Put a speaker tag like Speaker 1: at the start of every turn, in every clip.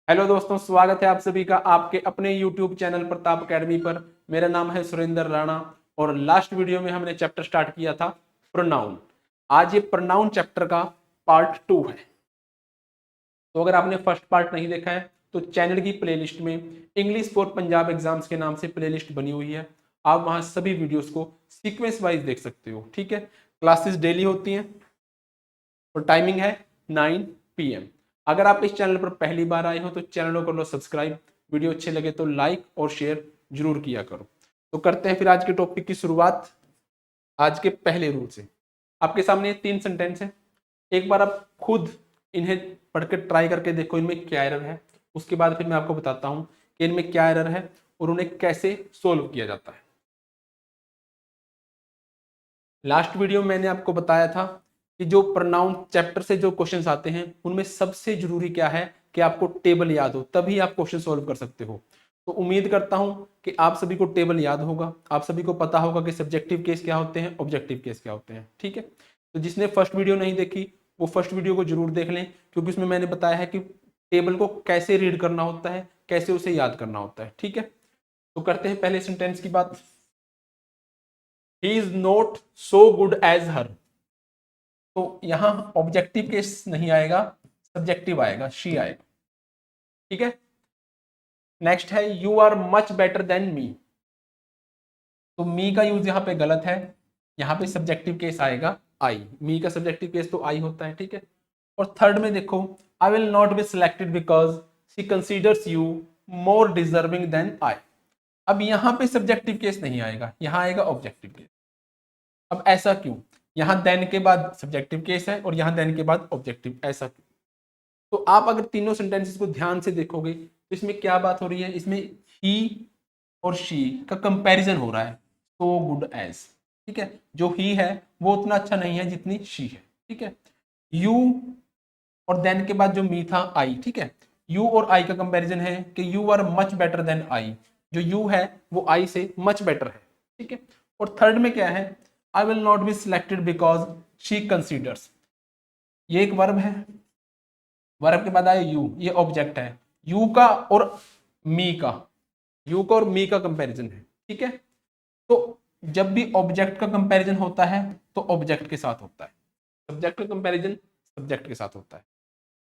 Speaker 1: Hello दोस्तों, स्वागत है आप सभी का आपके अपने YouTube चैनल प्रताप अकेडमी पर। मेरा नाम है सुरेंद्र राणा और लास्ट वीडियो में हमने चैप्टर स्टार्ट किया था प्रोनाउन। आज ये प्रोनाउन चैप्टर का पार्ट 2 है। तो अगर आपने फर्स्ट पार्ट नहीं देखा है तो चैनल की प्लेलिस्ट में इंग्लिश फॉर पंजाब एग्जाम्स के नाम से प्लेलिस्ट बनी हुई है। आप वहां सभी वीडियोस को सीक्वेंस वाइज देख सकते हो। ठीक है, क्लासेस डेली होती हैं और टाइमिंग है 9 PM। अगर आप इस चैनल पर पहली बार आए हो तो चैनल को कर लो सब्सक्राइब, वीडियो अच्छे लगे तो लाइक और शेयर जरूर किया करो। तो करते हैं फिर आज के टॉपिक की शुरुआत। आज के पहले रूल से आपके सामने 3 सेंटेंस है। एक बार आप खुद इन्हें पढ़कर ट्राई करके देखो इनमें क्या एरर है। उसके बाद फिर मैं आपको बताता हूं कि इनमें क्या एरर है और उन्हें कैसे सोल्व किया जाता है। लास्ट वीडियो में मैंने आपको बताया था कि जो प्रोनाउन चैप्टर से जो क्वेश्चंस आते हैं उनमें सबसे जरूरी क्या है कि आपको टेबल याद हो, तभी आप क्वेश्चन सॉल्व कर सकते हो। तो उम्मीद करता हूं कि आप सभी को टेबल याद होगा, आप सभी को पता होगा कि सब्जेक्टिव केस क्या होते हैं, ऑब्जेक्टिव केस क्या होते हैं। ठीक है, तो जिसने फर्स्ट वीडियो नहीं देखी वो फर्स्ट वीडियो को जरूर देख लें, क्योंकि उसमें मैंने बताया है कि टेबल को कैसे रीड करना होता है, कैसे उसे याद करना होता है। ठीक है, तो करते हैं पहले सेंटेंस की बात। He is not so good as her. तो यहां ऑब्जेक्टिव केस नहीं आएगा, सब्जेक्टिव आएगा, शी आएगा। ठीक है, नेक्स्ट है you are much better than me. तो मी का यूज यहां पे गलत है, यहां पे सब्जेक्टिव केस आएगा आई। मी का सब्जेक्टिव केस तो आई होता है। ठीक है, और थर्ड में देखो I will not be selected because she considers you more deserving than I. अब यहां पे सब्जेक्टिव केस नहीं आएगा, यहां आएगा ऑब्जेक्टिव केस। अब ऐसा क्यों? यहां देन के बाद सब्जेक्टिव केस है और यहां देन के बाद ऑब्जेक्टिव, ऐसा क्यों? तो आप अगर तीनों सेंटेंसेस को ध्यान से देखोगे तो इसमें क्या बात हो रही है, इसमें ही और शी का कंपैरिजन हो रहा है, सो गुड एज। ठीक है, जो ही है वो उतना अच्छा नहीं है जितनी शी है। ठीक है, यू और देन के बाद जो मी था आई। ठीक है, यू और आई का कंपैरिजन है कि you are much better than I. जो यू है वो आई से मच बेटर है। ठीक है, और थर्ड में क्या है, आई will not be selected because she considers. ये एक वर्ब है, वर्ब के बाद आया यू, ये ऑब्जेक्ट है। यू का और मी का, यू का और मी का कंपैरिजन है। ठीक है, तो जब भी ऑब्जेक्ट का कंपैरिजन होता है तो ऑब्जेक्ट के साथ होता है, सब्जेक्ट का कंपैरिजन सब्जेक्ट के साथ होता है।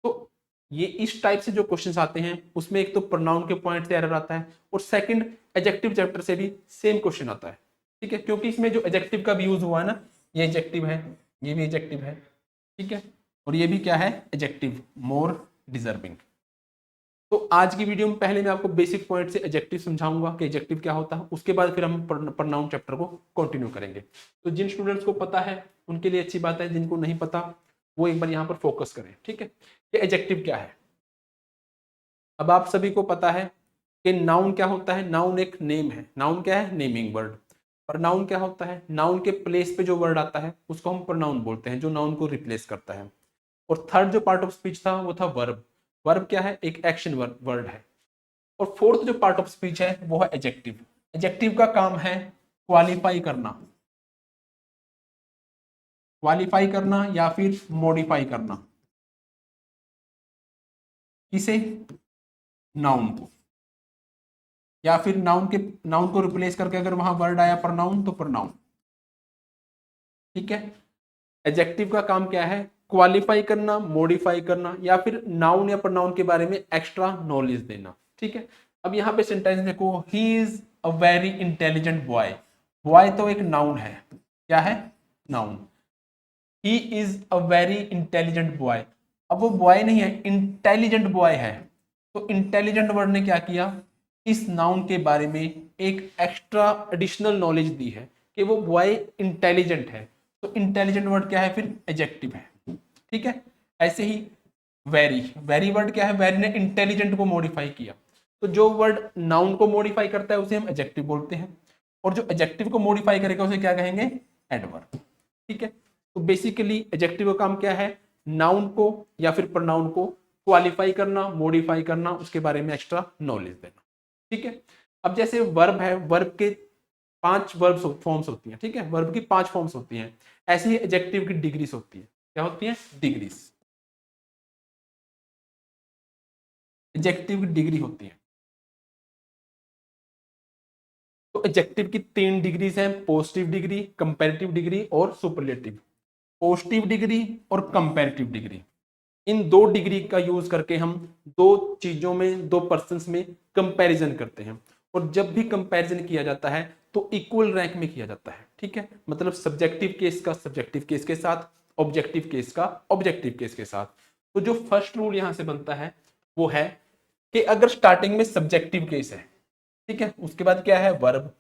Speaker 1: तो ये इस टाइप से जो क्वेश्चंस आते हैं उसमें एक तो प्रोनाउन के पॉइंट से एरर आता है और सेकंड एडजेक्टिव चैप्टर से भी सेम क्वेश्चन आता है। ठीक है, क्योंकि इसमें जो एडजेक्टिव का भी यूज हुआ है ना, ये एडजेक्टिव है, ये भी एडजेक्टिव है। ठीक है, और ये भी क्या है, एडजेक्टिव, मोर डिजर्विंग। तो आज की वीडियो में पहले मैं आपको बेसिक पॉइंट से एडजेक्टिव समझाऊंगा कि एडजेक्टिव क्या होता है, उसके बाद फिर हम प्रोनाउन चैप्टर को कंटिन्यू करेंगे। तो जिन स्टूडेंट्स को पता है उनके लिए अच्छी बात है, जिनको नहीं पता वो एक बार यहाँ पर फोकस करें। ठीक है, कि एडजेक्टिव क्या है। अब आप सभी को पता है कि नाउन क्या होता है। नाउन एक नेम है, नाउन क्या है, नेमिंग वर्ड। प्रोनाउन क्या होता है, नाउन के प्लेस पे जो वर्ड आता है उसको हम प्रोनाउन बोलते हैं, जो नाउन को रिप्लेस करता है। और थर्ड जो पार्ट ऑफ स्पीच था वो था वर्ब। वर्ब क्या है, एक एक्शन वर्ड है। और फोर्थ जो पार्ट ऑफ स्पीच है वो है एडजेक्टिव। एडजेक्टिव का काम है क्वालिफाई करना, क्वालिफाई करना या फिर मॉडिफाई करना। किसे, नाउन को, या फिर नाउन को रिप्लेस करके अगर वहां वर्ड आया प्रोनाउन तो प्रोनाउन। ठीक है, एडजेक्टिव का काम क्या है, क्वालिफाई करना, मॉडिफाई करना या फिर नाउन या प्रोनाउन के बारे में एक्स्ट्रा नॉलेज देना। ठीक है, अब यहाँ पे सेंटेंस देखो, he is a very intelligent boy. Boy तो एक नाउन है, क्या है, noun. He is a very intelligent boy, अब वो बॉय नहीं है, इंटेलिजेंट बॉय है। तो इंटेलिजेंट वर्ड ने क्या किया, इस नाउन के बारे में एक एक्स्ट्रा एडिशनल नॉलेज दी है कि वो बॉय इंटेलिजेंट है। तो इंटेलिजेंट वर्ड क्या है, फिर एडजेक्टिव है। ठीक है, ऐसे ही वेरी, वेरी वर्ड क्या है, वेरी ने इंटेलिजेंट को मॉडिफाई किया। तो जो वर्ड नाउन को मॉडिफाई करता है उसे हम एडजेक्टिव बोलते हैं, और जो एडजेक्टिव को मॉडिफाई करेगा उसे क्या कहेंगे, एडवर्ब। ठीक है, तो बेसिकली एडजेक्टिव का काम क्या है, नाउन को या फिर प्रोनाउन को क्वालिफाई करना, मॉडिफाई करना, उसके बारे में एक्स्ट्रा नॉलेज देना। ठीक है, अब जैसे वर्ब है, वर्ब के 5 वर्ब फॉर्म्स होती हैं। ठीक है, वर्ब की 5 फॉर्म्स होती हैं। ऐसे ही एडजेक्टिव की डिग्रीज होती है, क्या होती है, डिग्रीज। एडजेक्टिव की डिग्री होती है। तो एडजेक्टिव की 3 डिग्रीज हैं, पॉजिटिव डिग्री, कंपैरेटिव डिग्री और सुपरलेटिव। पॉजिटिव डिग्री और कंपैरेटिव डिग्री, इन 2 डिग्री का यूज करके हम 2 चीजों में, 2 पर्सन्स में कंपैरिजन करते हैं। और जब भी कंपैरिजन किया जाता है तो इक्वल रैंक में किया जाता है। ठीक है, मतलब सब्जेक्टिव केस का सब्जेक्टिव केस के साथ, ऑब्जेक्टिव केस का ऑब्जेक्टिव केस के साथ। तो जो फर्स्ट रूल यहां से बनता है वो है कि अगर स्टार्टिंग में सब्जेक्टिव केस है, ठीक है, उसके बाद क्या है, वर्ब,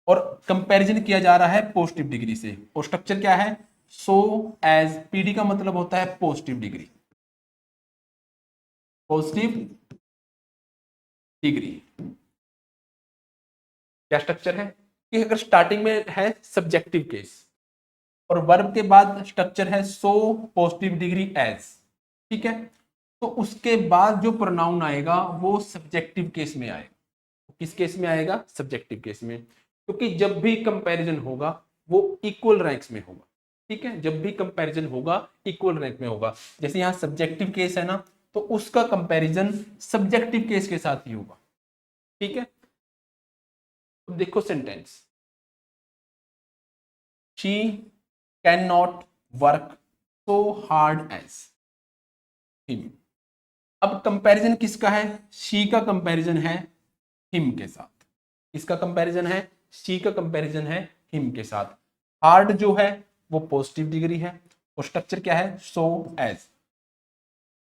Speaker 1: और कंपैरिजन किया जा रहा है पॉजिटिव डिग्री से, और स्ट्रक्चर क्या है, सो एज, पीडी का मतलब होता है पॉजिटिव डिग्री, पॉजिटिव डिग्री। क्या स्ट्रक्चर है कि अगर स्टार्टिंग में है सब्जेक्टिव केस और वर्ब के बाद स्ट्रक्चर है सो पॉजिटिव डिग्री एज, ठीक है, तो उसके बाद जो प्रोनाउन आएगा वो सब्जेक्टिव केस में आएगा। किस केस में आएगा, सब्जेक्टिव केस में, क्योंकि जब भी कंपैरिजन होगा वो इक्वल रैंक्स में होगा। ठीक है, जब भी कंपैरिजन होगा इक्वल रैंक में होगा। जैसे यहाँ सब्जेक्टिव केस है ना, तो उसका कंपैरिजन सब्जेक्टिव केस के साथ ही होगा। ठीक है, तो देखो sentence, she can not work so hard as him. अब कंपैरिजन किसका है, शी का कंपैरिजन है हिम के साथ। किसका कंपैरिजन है, शी का कंपैरिजन है हिम के साथ। हार्ड जो है वो पॉजिटिव डिग्री है, और स्ट्रक्चर क्या है, सो एज।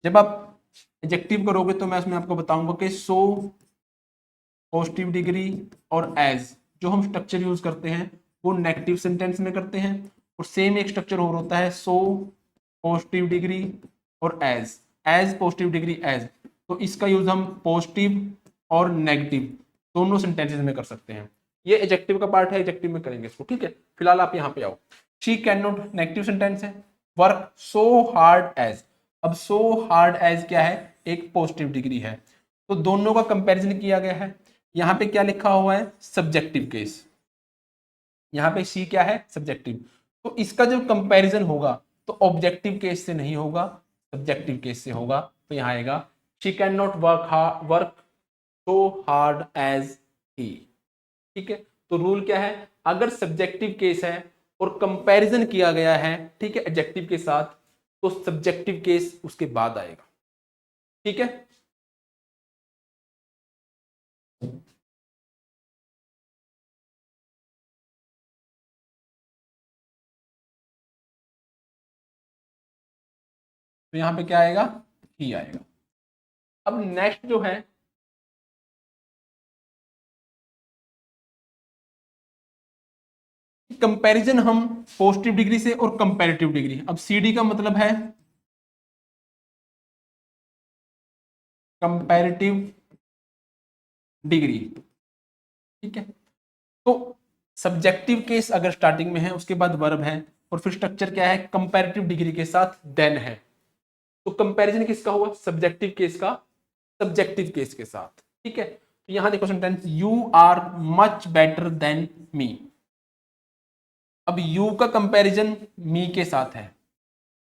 Speaker 1: जब आप एडजेक्टिव करोगे तो मैं उसमें आपको बताऊंगा कि सो, पॉजिटिव डिग्री और एज, जो हम स्ट्रक्चर यूज करते हैं वो नेगेटिव सेंटेंस में करते हैं। और सेम एक स्ट्रक्चर और होता है सो, पॉजिटिव डिग्री और as, as positive degree as. तो इसका यूज हम पॉजिटिव और नेगेटिव दोनों सेंटेंसेस में कर सकते हैं। ये एडजेक्टिव का पार्ट है, एडजेक्टिव में करेंगे इसको। ठीक है, फिलहाल आप यहाँ पे आओ। She can not negative sentence है, वर्क सो हार्ड एज। अब सो हार्ड एज क्या है, एक पॉजिटिव डिग्री है, तो दोनों का कंपैरिजन किया गया है। यहाँ पे क्या लिखा हुआ है, सब्जेक्टिव केस, यहाँ पे सी क्या है, सब्जेक्टिव। तो इसका जो कंपैरिजन होगा तो ऑब्जेक्टिव केस से नहीं होगा, सब्जेक्टिव केस से होगा। तो यहाँ आएगा she can not work so hard as he. ठीक है, तो रूल क्या है, अगर सब्जेक्टिव केस है और कंपैरिजन किया गया है, ठीक है, एडजेक्टिव के साथ, तो सब्जेक्टिव केस उसके बाद आएगा। ठीक है, तो यहां पे क्या आएगा, ही आएगा। अब नेक्स्ट जो है, कंपैरिजन हम पॉजिटिव डिग्री से और कंपैरेटिव डिग्री। अब सीडी का मतलब है कंपैरेटिव डिग्री। ठीक है, तो सब्जेक्टिव केस अगर स्टार्टिंग में है, उसके बाद वर्ब है, और फिर स्ट्रक्चर क्या है, कंपैरेटिव डिग्री के साथ देन है, तो कंपैरिजन किसका हुआ, सब्जेक्टिव केस का सब्जेक्टिव केस के साथ। ठीक है, तो यहां देखो sentence, you are much better than me. अब यू का कंपैरिजन मी के साथ है।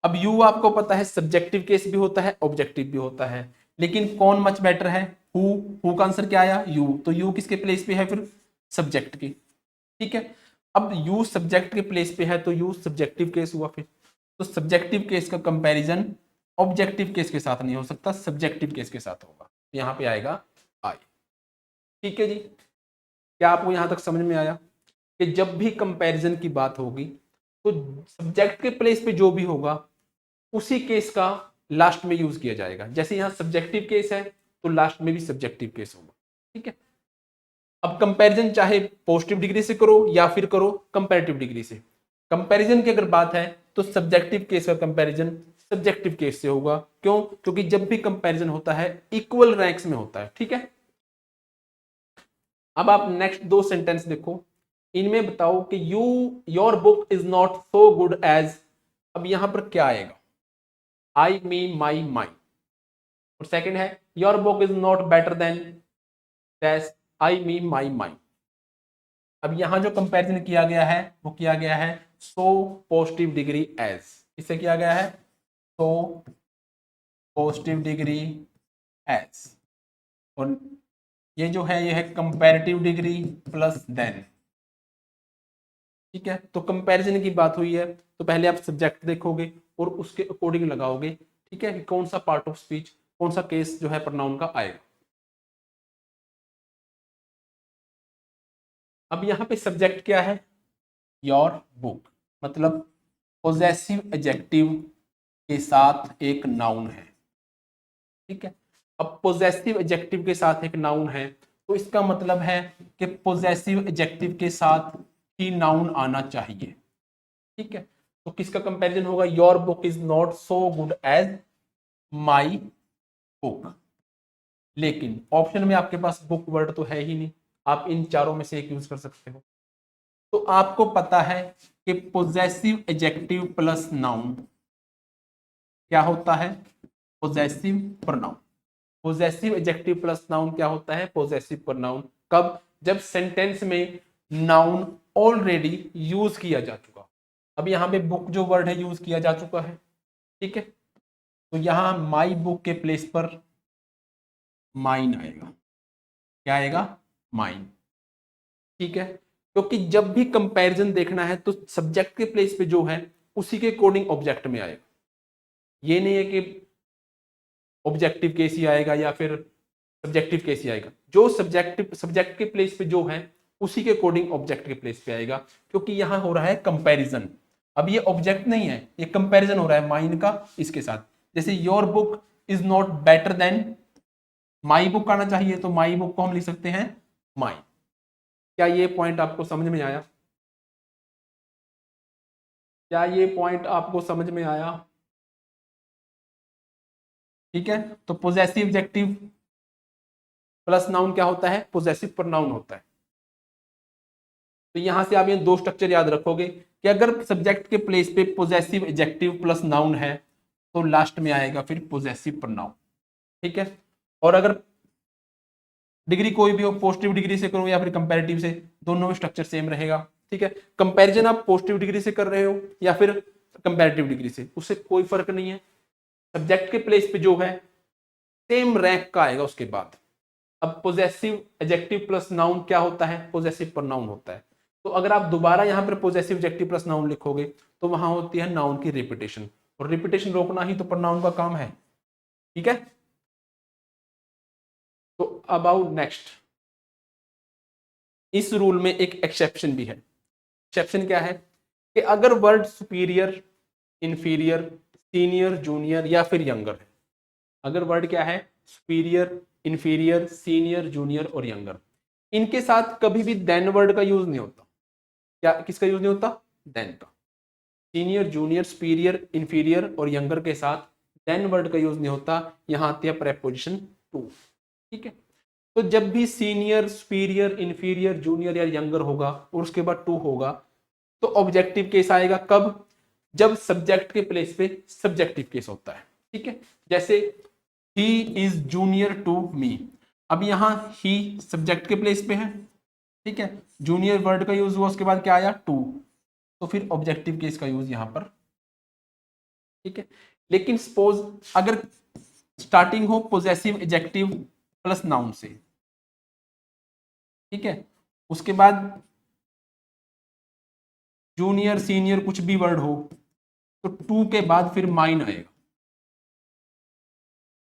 Speaker 1: अब यू आपको पता है सब्जेक्टिव केस भी होता है, ऑब्जेक्टिव भी होता है, लेकिन कौन मच बेटर है, हु का आंसर क्या आया, यू। तो यू किसके प्लेस पे है, फिर सब्जेक्ट की। ठीक है, अब यू सब्जेक्ट के प्लेस पे है तो यू सब्जेक्टिव केस हुआ। फिर तो सब्जेक्टिव केस का कंपैरिजन ऑब्जेक्टिव केस के साथ नहीं हो सकता, सब्जेक्टिव केस के साथ होगा। यहां पे आएगा आई। ठीक है जी, क्या आपको यहां तक समझ में आया कि जब भी कंपैरिजन की बात होगी तो सब्जेक्ट के प्लेस पे जो भी होगा उसी केस का लास्ट में यूज किया जाएगा। जैसे यहां सब्जेक्टिव केस है तो लास्ट में भी सब्जेक्टिव केस होगा। ठीक है, अब कंपैरिजन चाहे पॉजिटिव डिग्री से करो या फिर करो कंपैरेटिव डिग्री से, कंपैरिजन की अगर बात है तो सब्जेक्टिव केस का कंपैरिजन सब्जेक्टिव केस से होगा। क्यों, क्योंकि जब भी कंपैरिजन होता है इक्वल रैंक्स में होता है। ठीक है, अब आप नेक्स्ट 2 सेंटेंस देखो, इनमें बताओ कि you your book is not so good as. अब यहां पर क्या आएगा, आई मी माई माई। और सेकंड है your book is not better than that, I me my my. अब यहां जो कंपैरिजन किया गया है वो किया गया है सो पॉजिटिव डिग्री एज। इससे किया गया है सो पॉजिटिव डिग्री एज। और ये जो है ये है कंपैरेटिव डिग्री प्लस देन। ठीक है, तो कंपैरिजन की बात हुई है तो पहले आप सब्जेक्ट देखोगे और उसके अकॉर्डिंग लगाओगे। ठीक है, कि कौन सा पार्ट ऑफ स्पीच, कौन सा केस जो है प्रोनाउन का आएगा। अब यहाँ पे सब्जेक्ट क्या है, योर बुक, मतलब पोजेसिव एडजेक्टिव के साथ एक नाउन है। ठीक है, अब पोजेसिव एडजेक्टिव के साथ एक नाउन है तो इसका मतलब है कि पोजेसिव एडजेक्टिव के साथ ही नाउन आना चाहिए। ठीक है, तो किसका कंपैरिजन होगा, your book is not so good as my book. लेकिन ऑप्शन में आपके पास बुक वर्ड तो है ही नहीं, आप इन चारों में से एक यूज कर सकते हो। तो आपको पता है कि पोजेसिव एडजेक्टिव प्लस नाउन क्या होता है, possessive pronoun. Possessive adjective plus noun क्या होता है, पोजेसिव प्रोनाउन। कब, जब सेंटेंस में नाउन ऑलरेडी यूज किया जा चुका। अब यहां पे बुक जो वर्ड है यूज किया जा चुका है। ठीक है, तो यहां माई बुक के प्लेस पर माइन आएगा। क्या आएगा, माइन। ठीक है, क्योंकि जब भी कंपैरिजन देखना है तो सब्जेक्ट के प्लेस पे जो है उसी के अकॉर्डिंग ऑब्जेक्ट में आएगा। ये नहीं है कि ऑब्जेक्टिव केस ही आएगा या फिर सब्जेक्टिव केस ही आएगा। जो सब्जेक्ट के प्लेस पे जो है उसी के अकॉर्डिंग ऑब्जेक्ट के प्लेस पे आएगा, क्योंकि यहां हो रहा है कंपैरिजन। अब ये ऑब्जेक्ट नहीं है, ये कंपैरिजन हो रहा है माइन का इसके साथ। जैसे your book is not better then my book आना चाहिए, तो माई बुक को हम लिख सकते हैं माइन। क्या ये पॉइंट आपको समझ में आया, क्या ये पॉइंट आपको समझ में आया। ठीक है, तो पोजेसिव एडजेक्टिव प्लस नाउन क्या होता है, पोजेसिव प्रोनाउन होता है। तो यहां से आप ये दो स्ट्रक्चर याद रखोगे कि अगर सब्जेक्ट के प्लेस पे पोजेसिव एडजेक्टिव प्लस नाउन है तो लास्ट में आएगा फिर पोजेसिव प्रोनाउन। ठीक है, और अगर डिग्री कोई भी हो, पॉजिटिव डिग्री से करो या फिर कंपैरेटिव से, दोनों में स्ट्रक्चर सेम रहेगा। ठीक है, कंपैरिजन आप पॉजिटिव डिग्री से कर रहे हो या फिर कंपैरेटिव डिग्री से, उससे कोई फर्क नहीं है। सब्जेक्ट के प्लेस पे जो है सेम रैंक का आएगा उसके बाद। अब पोजेसिव एडजेक्टिव प्लस नाउन क्या होता है, पोजेसिव प्रोनाउन होता है। तो अगर आप दोबारा यहां पर पोजेसिव एडजेक्टिव प्लस नाउन लिखोगे तो वहां होती है नाउन की रिपीटेशन, और रिपीटेशन रोकना ही तो प्रोनाउन का काम है। ठीक है, तो अबाउट नेक्स्ट, इस रूल में एक एक्सेप्शन भी है। एक्सेप्शन क्या है कि अगर word superior, inferior, senior, junior या फिर यंगर है, अगर वर्ड क्या है, सुपीरियर, इंफीरियर, सीनियर, जूनियर और यंगर, इनके साथ कभी भी देन वर्ड का यूज नहीं होता। क्या, किसका यूज नहीं होता, देन का। सीनियर, जूनियर, सुपीरियर, इंफीरियर और यंगर के साथ देन वर्ड का यूज नहीं होता। यहां आती है प्रेपोजिशन टू। ठीक है, तो जब भी सीनियर, सुपीरियर, इंफीरियर, जूनियर या यंगर होगा और उसके बाद टू होगा तो ऑब्जेक्टिव केस आएगा। कब, जब सब्जेक्ट के प्लेस पे सब्जेक्टिव केस होता है। ठीक है, जैसे he is junior to me, अब यहां ही सब्जेक्ट के प्लेस पे है। ठीक है, जूनियर वर्ड का यूज हुआ, उसके बाद क्या आया, टू, तो फिर ऑब्जेक्टिव केस का यूज यहां पर। ठीक है, लेकिन सपोज अगर स्टार्टिंग हो पोजेसिव एडजेक्टिव प्लस नाउन से, ठीक है, उसके बाद जूनियर, सीनियर कुछ भी वर्ड हो तो टू के बाद फिर माइन आएगा।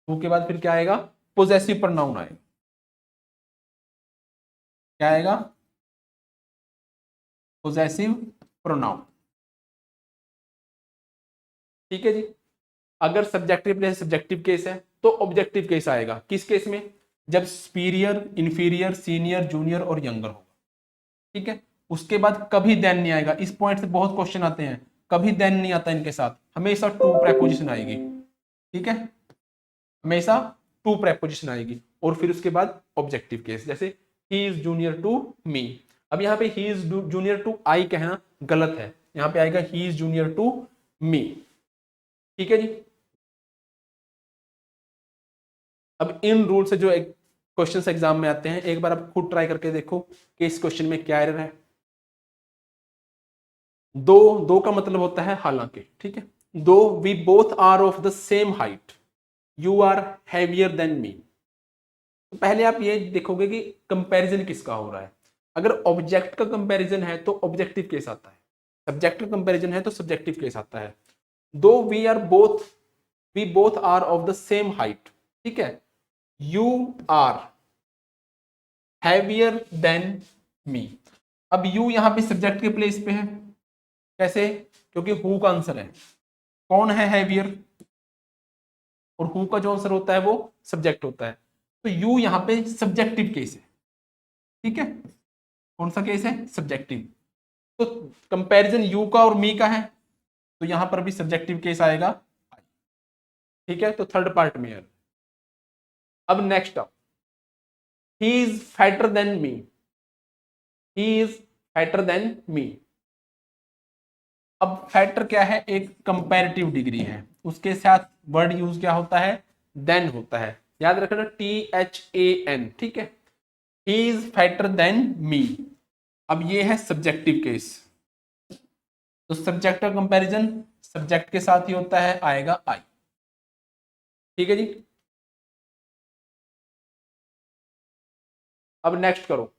Speaker 1: टू के बाद फिर क्या आएगा, पोजेसिव प्रोनाउन आएगा। क्या आएगा, पोजेसिव प्रोनाउन। ठीक है जी, अगर सब्जेक्टिव प्लेस सब्जेक्टिव केस है तो ऑब्जेक्टिव केस आएगा किस केस में, जब सुपीरियर, इंफीरियर, सीनियर, जूनियर और यंगर होगा। ठीक है, उसके बाद कभी देन नहीं आएगा। इस पॉइंट से बहुत क्वेश्चन आते हैं, कभी देन नहीं आता इनके साथ, हमेशा टू प्रेपोजिशन आएगी। ठीक है, हमेशा टू प्रेपोजिशन आएगी और फिर उसके बाद ऑब्जेक्टिव केस, जैसे he is junior to me. अब यहाँ पे he is junior to I कहना गलत है, यहाँ पे आएगा he is junior to me. ठीक है जी, अब इन रूल से जो क्वेश्चंस एग्जाम में आते हैं एक बार आप खुद ट्राई करके देखो कि इस क्वेश्चन में क्या एरर है। दो, दो का मतलब होता है हालांकि। ठीक है, though we both are of the same height, you are heavier than me. पहले आप ये देखोगे कि कंपैरिजन किसका हो रहा है। अगर ऑब्जेक्ट का कंपैरिजन है तो ऑब्जेक्टिव केस आता है, सब्जेक्ट का कंपैरिजन है तो सब्जेक्टिव केस आता है। Though we both are of the same height, ठीक है, you are heavier than me. अब यू यहां पे सब्जेक्ट के प्लेस पे है, कैसे? क्योंकि हु का आंसर है, कौन है हैवियर, और हु का जो आंसर होता है वो सब्जेक्ट होता है, तो यू यहां पे सब्जेक्टिव केस है, ठीक है। कौन सा केस है? सब्जेक्टिव। तो कंपैरिजन यू का और मी का है, तो यहां पर भी सब्जेक्टिव केस आएगा, ठीक है। तो थर्ड पार्ट में है। अब नेक्स्ट अब he is fatter then me, he is fatter then me. अब फैक्टर क्या है? एक कंपैरेटिव डिग्री है, उसके साथ वर्ड यूज क्या होता है? देन होता है, याद रखना THAN, ठीक है। He is factor then me. अब ये है सब्जेक्टिव केस, तो सब्जेक्ट का कंपैरिजन सब्जेक्ट के साथ ही होता है, आएगा आई, ठीक है जी। अब नेक्स्ट करो,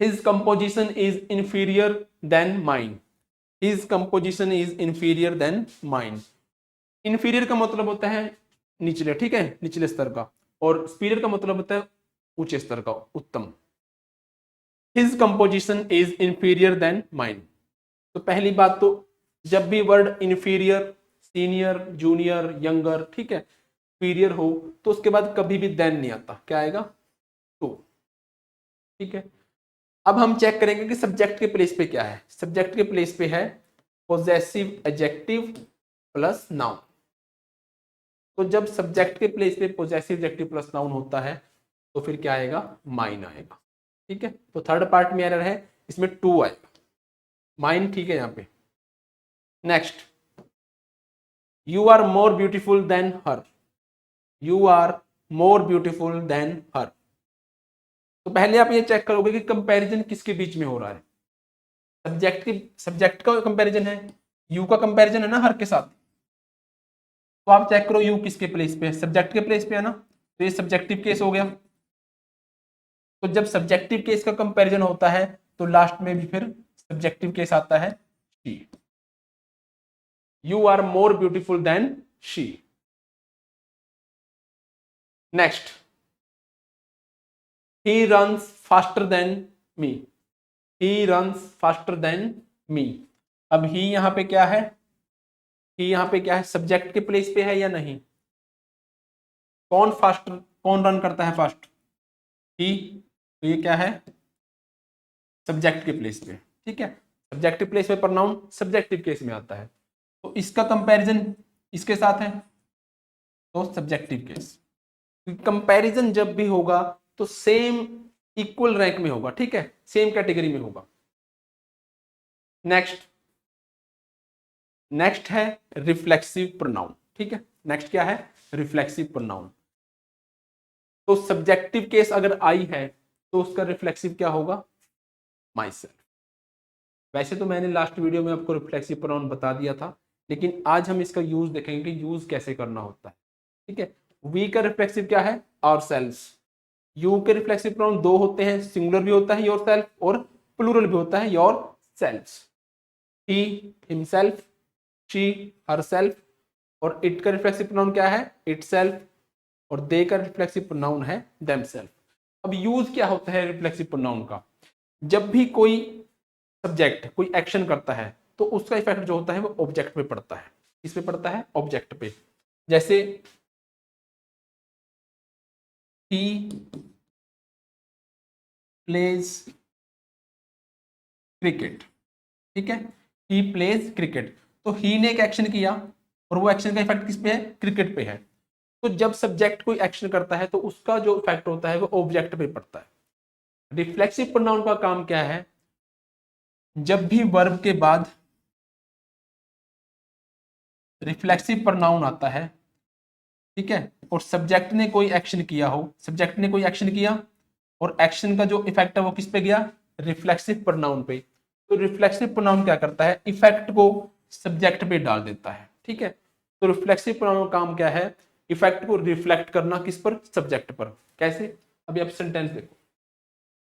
Speaker 1: his composition is inferior then mine, his composition is inferior then mine. Inferior का मतलब होता है निचले, ठीक है, निचले स्तर का, और सुपीरियर का मतलब होता है ऊंचे स्तर का, उत्तम। His composition is inferior then mine. तो पहली बात तो जब भी word inferior, senior, junior, younger, ठीक है, सुपीरियर हो तो उसके बाद कभी भी देन नहीं आता, क्या आएगा? तो, ठीक है। अब हम चेक करेंगे कि सब्जेक्ट के प्लेस पे क्या है। सब्जेक्ट के प्लेस पे है पोजेसिव एडजेक्टिव प्लस नाउन। तो जब सब्जेक्ट के प्लेस पे पोजेसिव एडजेक्टिव प्लस नाउन होता है तो फिर क्या आएगा? माइन आएगा, ठीक है। तो थर्ड पार्ट में एरर है, इसमें टू आएगा, माइन, ठीक है। यहां पे next, you are more beautiful than her, you are more beautiful than her. तो पहले आप ये चेक करोगे कि कंपैरिजन किसके बीच में हो रहा है। सब्जेक्ट का कंपैरिजन है, यू का कंपैरिजन है ना हर के साथ। तो आप चेक करो यू किसके प्लेस पे है? सब्जेक्ट के प्लेस पे है ना, तो ये सब्जेक्टिव केस हो गया। तो जब सब्जेक्टिव केस का कंपैरिजन होता है तो लास्ट में भी फिर सब्जेक्टिव केस आता है, she. You are more beautiful than she. Next, he runs faster than me, he runs faster than me. अब ही यहां पे क्या है? ही यहां पे क्या है? सब्जेक्ट के प्लेस पे है या नहीं? कौन फास्टर, कौन रन करता है फास्ट? ही। तो ये क्या है? सब्जेक्ट के प्लेस पे, ठीक है। सब्जेक्टिव प्लेस पे प्रोनाउन सब्जेक्टिव केस में आता है, तो इसका कंपैरिजन इसके साथ है, तो सब्जेक्टिव केस। कंपैरिजन जब भी होगा तो सेम इक्वल रैंक में होगा, ठीक है, सेम कैटेगरी में होगा। नेक्स्ट, नेक्स्ट है रिफ्लेक्सिव प्रोनाउन, ठीक है। नेक्स्ट क्या है? Reflexive pronoun. तो सब्जेक्टिव केस अगर आई है तो उसका रिफ्लेक्सिव क्या होगा? My self. वैसे तो मैंने लास्ट वीडियो में आपको रिफ्लेक्सिव प्रोनाउन बता दिया था, लेकिन आज हम इसका यूज देखेंगे कि यूज कैसे करना होता है, ठीक है। वी का रिफ्लेक्सिव क्या है? आवरसेल्व्स। यू के रिफ्लेक्सिव प्रोनाउन दो होते हैं, सिंगुलर भी होता है योरसेल्फ और प्लूरल भी होता है yourselves. He, himself, she, herself, और इट का रिफ्लेक्सिव प्रोनाउन क्या है? इटसेल्फ, और दे का रिफ्लेक्सिव प्रोनाउन है देमसेल्फ। अब यूज क्या होता है रिफ्लेक्सिव प्रोनाउन का? जब भी कोई सब्जेक्ट कोई एक्शन करता है तो उसका इफेक्ट जो होता है वो ऑब्जेक्ट पे पड़ता है। किस पे पड़ता है? ऑब्जेक्ट पे। जैसे ही प्लेज क्रिकेट, ठीक है, ही प्लेज क्रिकेट। तो ही ने एक एक्शन किया और वो एक्शन का इफेक्ट किस पे है? क्रिकेट पे है। तो जब सब्जेक्ट कोई एक्शन करता है तो उसका जो इफेक्ट होता है वो ऑब्जेक्ट पे पड़ता है। रिफ्लेक्सिव प्रोनाउन का काम क्या है? जब भी वर्ब के बाद रिफ्लेक्सिव प्रोनाउन आता है, ठीक है, और सब्जेक्ट ने कोई एक्शन किया हो, सब्जेक्ट ने कोई एक्शन किया और एक्शन का जो इफेक्ट है वो किस पे गया? रिफ्लेक्सिव प्रोनाउन पे। तो रिफ्लेक्सिव प्रोनाउन क्या करता है? इफेक्ट को सब्जेक्ट पे डाल देता है, ठीक है। तो रिफ्लेक्सिव प्रोनाउन का काम क्या है? इफेक्ट को रिफ्लेक्ट करना किस पर, सब्जेक्ट पर। कैसे, अभी आप सेंटेंस देखो।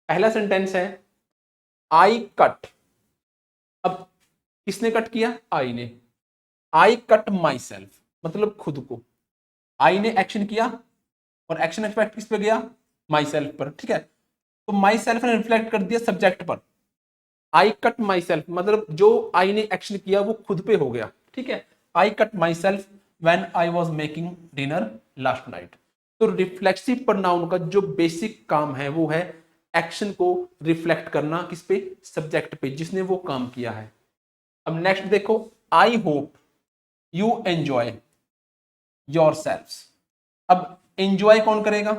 Speaker 1: पहला सेंटेंस है आई कट। अब किसने कट किया, आई ने। आई कट माई सेल्फ, मतलब खुद को। आई ने एक्शन किया और एक्शन इफेक्ट किस पे गया, माई सेल्फ पर, ठीक है। तो माई सेल्फ ने रिफ्लेक्ट कर दिया सब्जेक्ट पर। आई कट माई सेल्फ मतलब जो आई ने एक्शन किया वो खुद पे हो गया, ठीक है। I cut my self when I was making dinner last night. तो रिफ्लेक्सिव प्रोनाउन का जो बेसिक काम है वो है एक्शन को रिफ्लेक्ट करना किस पे, सब्जेक्ट पे, जिसने वो काम किया है। अब नेक्स्ट देखो, I hope you enjoy your self. अब एंजॉय कौन करेगा,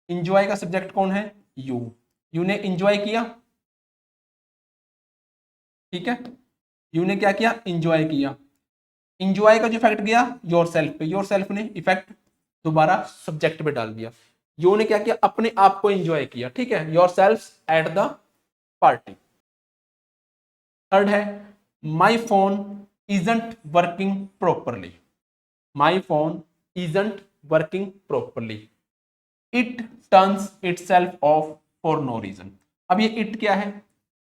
Speaker 1: एंजॉय का सब्जेक्ट कौन है, यू ने एंजॉय किया, ठीक है। यू ने क्या किया, एंजॉय किया। एंजॉय का जो इफेक्ट गया योर सेल्फ पे, योर सेल्फ ने इफेक्ट दोबारा सब्जेक्ट पे डाल दिया। यू ने क्या किया, अपने आप को एंजॉय किया, ठीक है, yourself at the party. Third है my phone isn't working properly. My phone isn't working properly, it turns itself off for no reason. अब ये इट क्या है,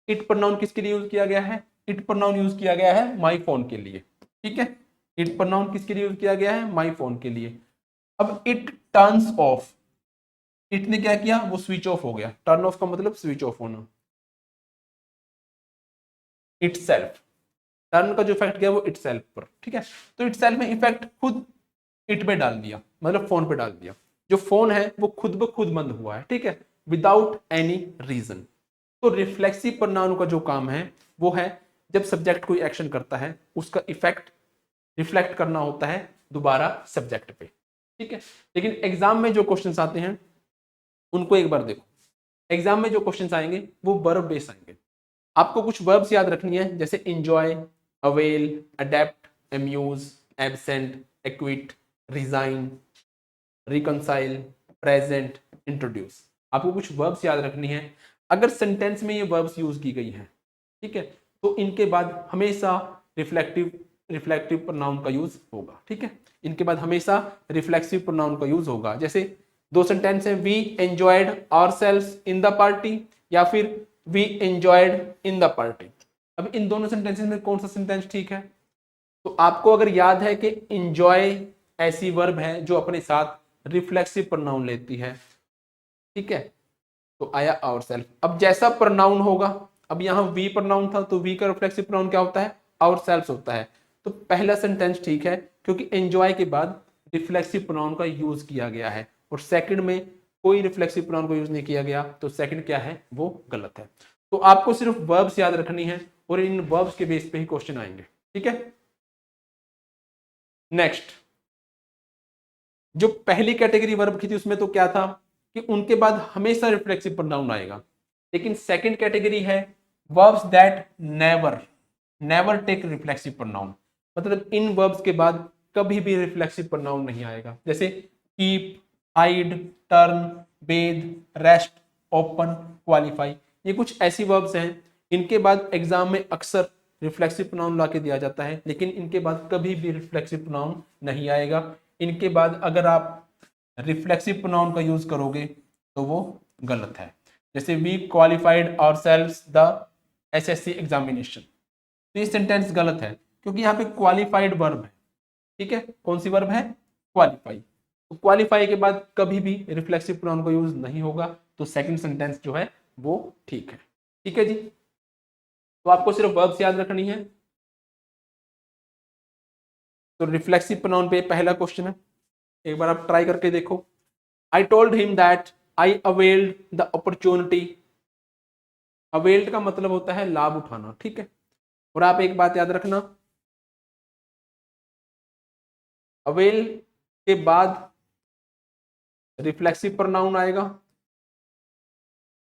Speaker 1: इट प्रोनाउन किसके लिए यूज किया गया है, इट प्रोनाउन यूज किया गया है माई फोन के लिए, ठीक है। इट प्रोनाउन किसके लिए यूज किया गया है, माई फोन के लिए। अब इट टर्न्स ऑफ, इट ने क्या किया, वो स्विच ऑफ हो गया। टर्न ऑफ का मतलब स्विच ऑफ होना। इट सेल्फ, टर्न का जो इफेक्ट गया वो इट सेल्फ पर, ठीक है। तो इट सेल्फ में इफेक्ट खुद इट पे डाल दिया, मतलब फोन पे डाल दिया। जो फोन है वो खुद ब खुद बंद हुआ है, ठीक है, विदाउट एनी रीजन। तो रिफ्लेक्सिव प्रोनाउन का जो काम है वो है जब सब्जेक्ट कोई एक्शन करता है उसका इफेक्ट रिफ्लेक्ट करना होता है दोबारा सब्जेक्ट पे, ठीक है। लेकिन एग्जाम में जो क्वेश्चंस आते हैं उनको एक बार देखो। एग्जाम में जो क्वेश्चंस आएंगे वो वर्ब बेस आएंगे। आपको कुछ वर्ब्स याद रखनी है, जैसे enjoy, avail, adapt, amuse, absent, acquit, resign, reconcile, present, introduce. आपको कुछ वर्ब्स याद रखनी है। अगर सेंटेंस में ये वर्ब्स यूज की गई हैं, ठीक है, तो इनके बाद हमेशा रिफ्लेक्टिव प्रोनाउन का यूज होगा, ठीक है। इनके बाद हमेशा रिफ्लेक्सिव प्रोनाउन का यूज होगा। जैसे दो सेंटेंस है, we enjoyed ourselves in the party या फिर we enjoyed in the party. अब इन दोनों सेंटेंसेस में कौन सा सेंटेंस ठीक है? तो आपको अगर याद है कि एंजॉय ऐसी वर्ब है जो अपने साथ रिफ्लेक्सिव प्रोनाउन लेती है, ठीक है, तो आया आवरसेल्फ। अब जैसा प्रोनाउन होगा, अब यहाँ वी प्रोनाउन था तो वी का रिफ्लेक्सिव प्रोनाउन क्या होता है, आवरसेल्व्स होता है। तो पहला सेंटेंस ठीक है क्योंकि एंजॉय के बाद रिफ्लेक्सिव प्रोनाउन का यूज किया गया है, और सेकंड में कोई रिफ्लेक्सिव प्रोनाउन का यूज नहीं किया गया, तो सेकंड क्या है, वो गलत है। तो आपको सिर्फ वर्ब्स याद रखनी है और इन वर्ब्स के बेस पे ही क्वेश्चन आएंगे, ठीक है। नेक्स्ट, जो पहली कैटेगरी वर्ब की थी उसमें तो क्या था कि उनके बाद हमेशा रिफ्लेक्सिव प्रोनाउन आएगा। लेकिन सेकंड कैटेगरी है verbs that never take reflexive pronoun, मतलब इन वर्ब्स के बाद कभी भी रिफ्लेक्सिव प्रोनाउन नहीं आएगा। जैसे कीप, हाइड, टर्न, बेद, रेस्ट, ओपन, क्वालिफाई, ये कुछ ऐसी वर्ब्स हैं इनके बाद एग्जाम में अक्सर रिफ्लेक्सिव प्रोनाउन ला के दिया जाता है, लेकिन इनके बाद कभी भी रिफ्लेक्सिव प्रोनाउन नहीं आएगा। इनके बाद अगर आप रिफ्लेक्सिव प्रोनाउन का यूज करोगे तो वो गलत है। जैसे we qualified ourselves the SSC examination, तो ये सेंटेंस गलत है क्योंकि यहाँ पे क्वालिफाइड वर्ब है, ठीक है। कौन सी वर्ब है, क्वालिफाई। तो क्वालिफाई के बाद कभी भी रिफ्लेक्सिव प्रोनाउन का यूज नहीं होगा, तो सेकंड सेंटेंस जो है वो ठीक है, ठीक है जी। तो आपको सिर्फ वर्ब्स याद रखनी है। तो रिफ्लेक्सिव प्रोनाउन पे पहला क्वेश्चन है, एक बार आप ट्राई करके देखो। I told him that I availed the opportunity. Availed का मतलब होता है लाभ उठाना, ठीक है। और आप एक बात याद रखना, अवेल के बाद रिफ्लेक्सिव प्रोनाउन आएगा,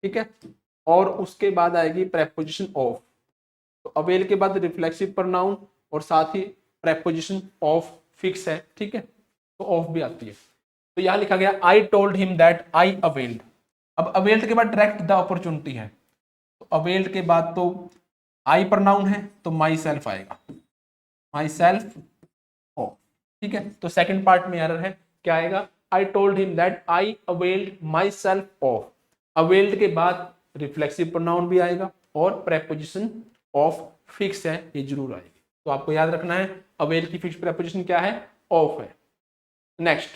Speaker 1: ठीक है, और उसके बाद आएगी प्रेपोजिशन ऑफ। तो अवेल के बाद रिफ्लेक्सिव प्रोनाउन और साथ ही प्रेपोजिशन ऑफ फिक्स है, ठीक है, तो ऑफ भी आती है। तो यहां लिखा गया I told him that I availed. अब अवेल्ड के बाद डायरेक्ट द अपॉर्चुनिटी है, तो अवेल्ड के बाद तो आई प्रोनाउन है तो माई सेल्फ आएगा, माई सेल्फ ऑफ, ठीक है। तो सेकंड पार्ट में एरर है क्या आएगा, I told him that I availed my self of. Availed के बाद रिफ्लेक्सिव प्रोनाउन भी आएगा और प्रेपोजिशन ऑफ फिक्स है, ये जरूर आएगी। तो आपको याद रखना है अवेल की फिक्स प्रेपोजिशन क्या है, ऑफ है। Next,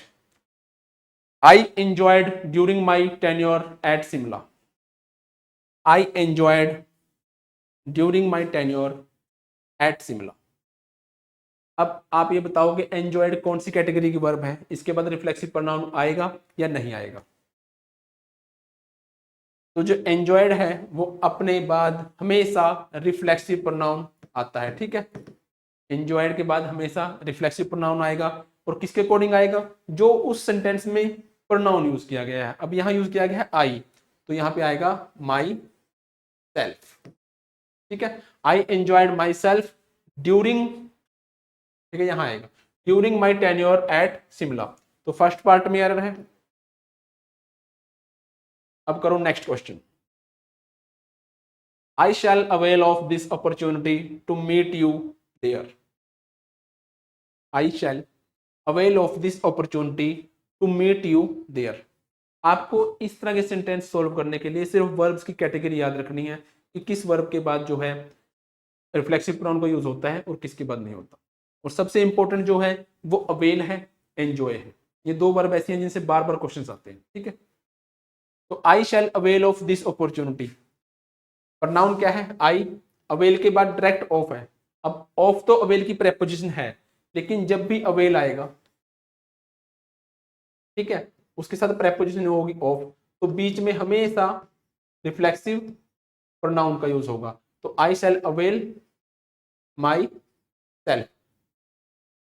Speaker 1: I enjoyed during my tenure at Shimla. I enjoyed during my tenure at Shimla. अब आप ये बताओगे एंजॉयड कौन सी कैटेगरी की वर्ब है, इसके बाद रिफ्लेक्सिव प्रोनाउन आएगा या नहीं आएगा। तो जो एंजॉयड है वो अपने बाद हमेशा रिफ्लेक्सिव प्रोनाउन आता है, ठीक है। एंजॉयड के बाद हमेशा रिफ्लेक्सिव प्रोनाउन आएगा और किसके अकॉर्डिंग आएगा, जो उस सेंटेंस में प्रोनाउन यूज किया गया है। अब यहां यूज किया गया है आई, तो यहां पे आएगा माई सेल्फ, ठीक है। I enjoyed myself during, ठीक है, यहां आएगा during my tenure at Shimla. तो फर्स्ट पार्ट में एरर है। अब करो next question. I shall avail of this opportunity to meet you there. I shall avail of this opportunity to meet you there. आपको इस तरह के सेंटेंस सोल्व करने के लिए सिर्फ वर्ब्स की कैटेगरी याद रखनी है कि किस वर्ब के बाद जो है रिफ्लेक्सिव प्रोनाउन का यूज होता है और किसके बाद नहीं होता। और सबसे इंपॉर्टेंट जो है वो अवेल है, एंजॉय है। ये दो वर्ब ऐसी हैं जिनसे बार बार क्वेश्चन आते हैं, ठीक है। तो I shall avail of this opportunity, pronoun क्या है, आई, अवेल के बाद डायरेक्ट ऑफ है। अब ऑफ तो अवेल की प्रेपोजिशन है, लेकिन जब भी अवेल आएगा, ठीक है, उसके साथ प्रेपोजिशन होगी ऑफ, तो बीच में हमेशा रिफ्लेक्सिव प्रोनाउन का यूज होगा। तो I shall avail my self.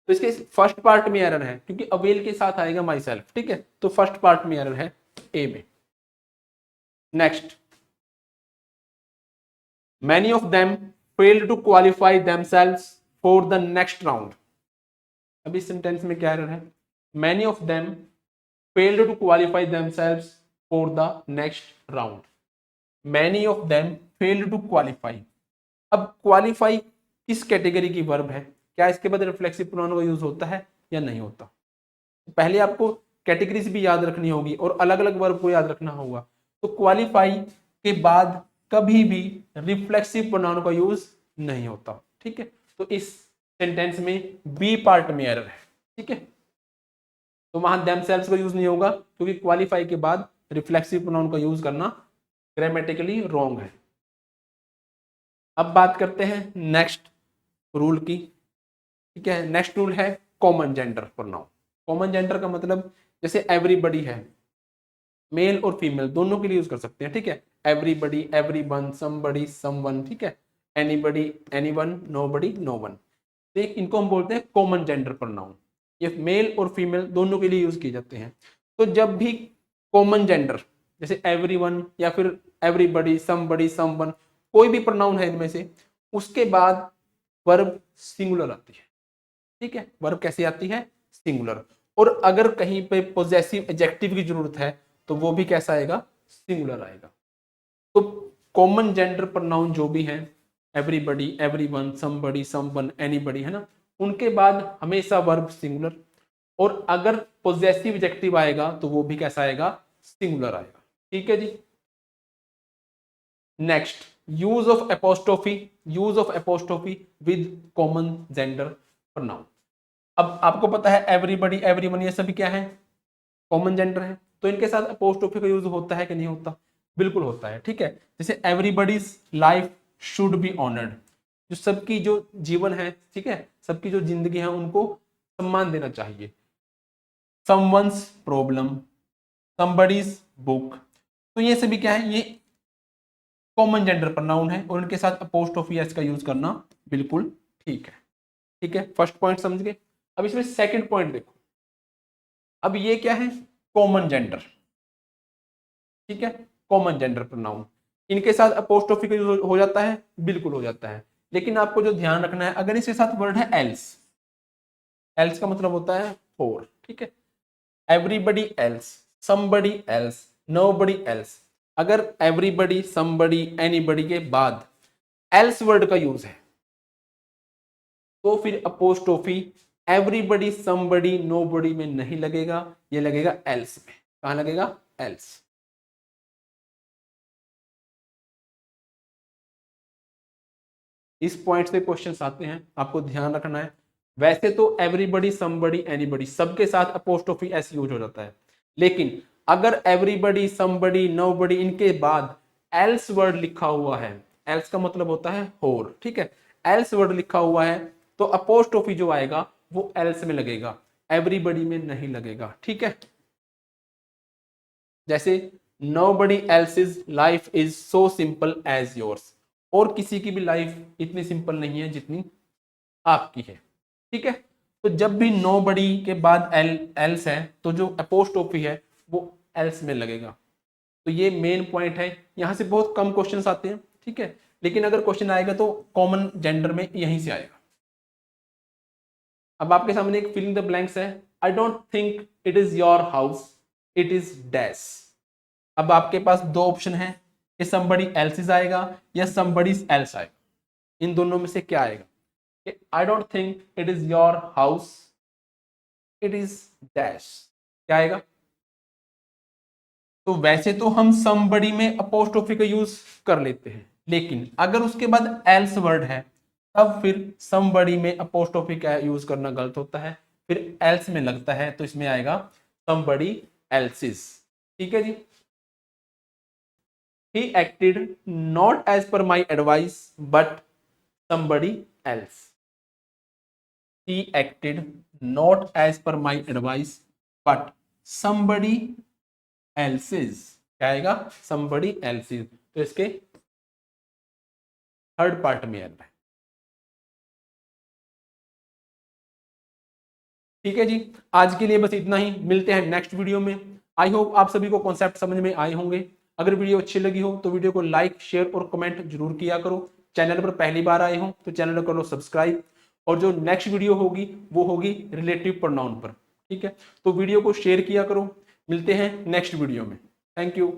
Speaker 1: तो इसके फर्स्ट पार्ट में एरर है क्योंकि अवेल के साथ आएगा माई सेल्फ, ठीक है। तो फर्स्ट पार्ट में एरर है ए में। Next, many of them failed to qualify themselves for the next round. अभी सेंटेंस में क्या एरर है, many of them failed to qualify themselves for the next round. Many of them failed to qualify. अब qualify किस category की verb है, क्या इसके बाद रिफ्लेक्सिव प्रोनाउन का यूज होता है या नहीं होता। पहले आपको कैटेगरीज भी याद रखनी होगी और अलग अलग वर्ब को याद रखना होगा। तो क्वालिफाई के बाद कभी भी रिफ्लेक्सिव प्रोनाउन का यूज नहीं होता, ठीक है। तो इस सेंटेंस में बी पार्ट में एरर है, ठीक है। तो वहां देमसेल्व्स का यूज नहीं होगा क्योंकि क्वालिफाई के बाद रिफ्लेक्सिव प्रोनाउन का यूज करना ग्रामेटिकली रॉन्ग है। अब बात करते हैं नेक्स्ट रूल की, ठीक है। नेक्स्ट रूल है common gender pronoun. Common gender का मतलब जैसे एवरीबडी है, मेल और फीमेल दोनों के लिए यूज कर सकते हैं, ठीक है। एवरीबडी, एवरीवन, समबडी, समवन, ठीक है। Anybody, anyone, nobody, known. तो इनको हम बोलते हैं कॉमन जेंडर प्रोनाउन। ये मेल और फीमेल दोनों के लिए यूज किए जाते हैं। तो जब भी कॉमन जेंडर जैसे एवरीवन या फिर एवरीबडी, समबडी, समवन, कोई भी प्रोनाउन है इनमें से, उसके बाद वर्ब सिंगुलर आती है, ठीक है। वर्ब कैसे आती है, सिंगुलर। और अगर कहीं पे पोजेसिव एडजेक्टिव की जरूरत है तो वो भी कैसा आएगा, सिंगुलर आएगा। तो कॉमन जेंडर प्रोनाउन जो भी है, everybody, everyone, somebody, someone, anybody, है ना, उनके बाद हमेशा वर्ब सिंगुलर। और अगर पोजेसिव एडजेक्टिव आएगा तो वो भी कैसा आएगा, सिंगुलर आएगा, ठीक है जी। Next, use of apostrophe, use of apostrophe with common gender pronoun. अब आपको पता है एवरीबडी, एवरीवन, ये सभी क्या है, कॉमन जेंडर है। तो इनके साथ अपोस्ट्रोफी का यूज होता है कि नहीं होता, बिल्कुल होता है, ठीक है। जैसे everybody's life should be honoured, जो सबकी जो जीवन है, ठीक है, सबकी जो जिंदगी है उनको सम्मान देना चाहिए। समवंस प्रॉब्लम, समबडीज बुक, तो ये सभी क्या है, ये कॉमन जेंडर प्रोनाउन है और इनके साथ अपोस्ट्रोफी एस का यूज करना बिल्कुल ठीक है, ठीक है। फर्स्ट पॉइंट समझ गए। अब इसमें सेकंड पॉइंट देखो। अब ये क्या है, कॉमन जेंडर, ठीक है, कॉमन जेंडर प्रोनाउन। इनके साथ अपोस्ट्रोफी का यूज हो जाता है, बिल्कुल हो जाता है। लेकिन आपको जो ध्यान रखना है, अगर इसके साथ वर्ड है एल्स, एल्स का मतलब होता है फॉर, ठीक है। Everybody else, somebody else, nobody else. अगर एवरीबडी, समबडी, एनीबडी के बाद एल्स वर्ड का यूज है तो फिर अपोस्ट्रोफी एवरीबडी, समबडी, नोबडी में नहीं लगेगा, ये लगेगा एल्स में। कहां लगेगा? एल्स। इस पॉइंट से क्वेश्चंस आते हैं, आपको ध्यान रखना है। वैसे तो एवरीबडी, समबडी, एनीबडी सबके साथ अपोस्ट्रोफी एस यूज हो जाता है, लेकिन अगर एवरीबडी, समबडी, नोबडी इनके बाद एल्स वर्ड लिखा हुआ है, एल्स का मतलब होता है और, ठीक है, एल्स वर्ड लिखा हुआ है तो अपोस्ट्रोफी जो आएगा वो एल्स में लगेगा, एवरीबडी में नहीं लगेगा, ठीक है। जैसे nobody else's life is so simple as yours, और किसी की भी लाइफ इतनी सिंपल नहीं है जितनी आपकी है, ठीक है। तो जब भी nobody के बाद else है तो जो अपोस्ट्रोफी है वो else में लगेगा। तो ये मेन पॉइंट है, यहां से बहुत कम क्वेश्चंस आते हैं, ठीक है, लेकिन अगर क्वेश्चन आएगा तो कॉमन जेंडर में यहीं से आएगा। अब आपके सामने एक फिलिंग द ब्लैंक्स है। I don't think it is your house, it is dash. अब आपके पास दो ऑप्शन है कि somebody else's आएगा या somebody else आएगा, इन दोनों में से क्या आएगा? I don't think it is your house, it is dash, क्या आएगा? तो वैसे तो हम somebody में अपोस्ट्रोफी का यूज कर लेते हैं, लेकिन अगर उसके बाद else वर्ड है तब फिर somebody में अपोस्ट्रोफी का यूज करना गलत होता है, फिर else में लगता है, तो इसमें आएगा somebody else's, ठीक है जी। He acted not as per my advice but somebody else. He acted not as per my advice but somebody else's, क्या आएगा? somebody else's। तो इसके थर्ड पार्ट में आना है, ठीक है जी। आज के लिए बस इतना ही, मिलते हैं नेक्स्ट वीडियो में। आई होप आप सभी को कॉन्सेप्ट समझ में आए होंगे। अगर वीडियो अच्छी लगी हो तो वीडियो को लाइक, शेयर और कमेंट जरूर किया करो। चैनल पर पहली बार आए हो तो चैनल को करो सब्सक्राइब, और जो नेक्स्ट वीडियो होगी वो होगी रिलेटिव प्रोनाउन पर, ठीक है। तो वीडियो को शेयर किया करो। मिलते हैं नेक्स्ट वीडियो में। Thank you.